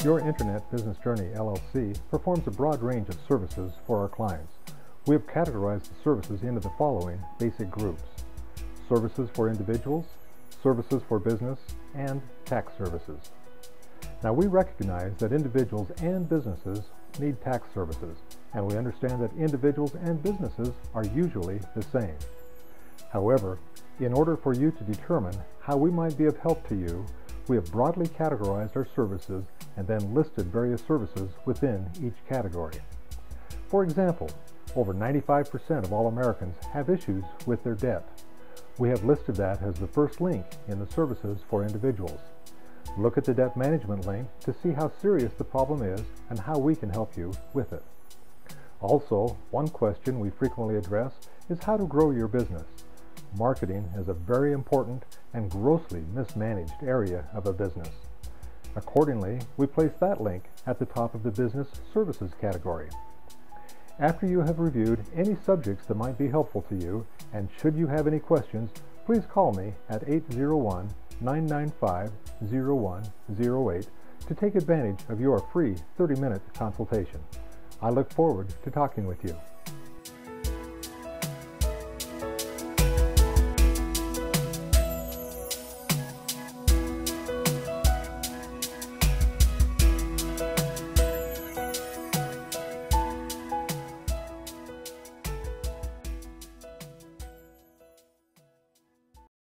Your Internet Business Journey LLC performs a broad range of services for our clients. We have categorized the services into the following basic groups: services for individuals, services for business, and tax services. Now, we recognize that individuals and businesses need tax services, and we understand that individuals and businesses are usually the same. However, in order for you to determine how we might be of help to you, we have broadly categorized our services and then listed various services within each category. For example, over 95% of all Americans have issues with their debt. We have listed that as the first link in the services for individuals. Look at the debt management link to see how serious the problem is and how we can help you with it. Also, one question we frequently address is how to grow your business. Marketing is a very important and grossly mismanaged area of a business. Accordingly, we place that link at the top of the Business Services category. After you have reviewed any subjects that might be helpful to you, and should you have any questions, please call me at 801-995-0108 to take advantage of your free 30-minute consultation. I look forward to talking with you.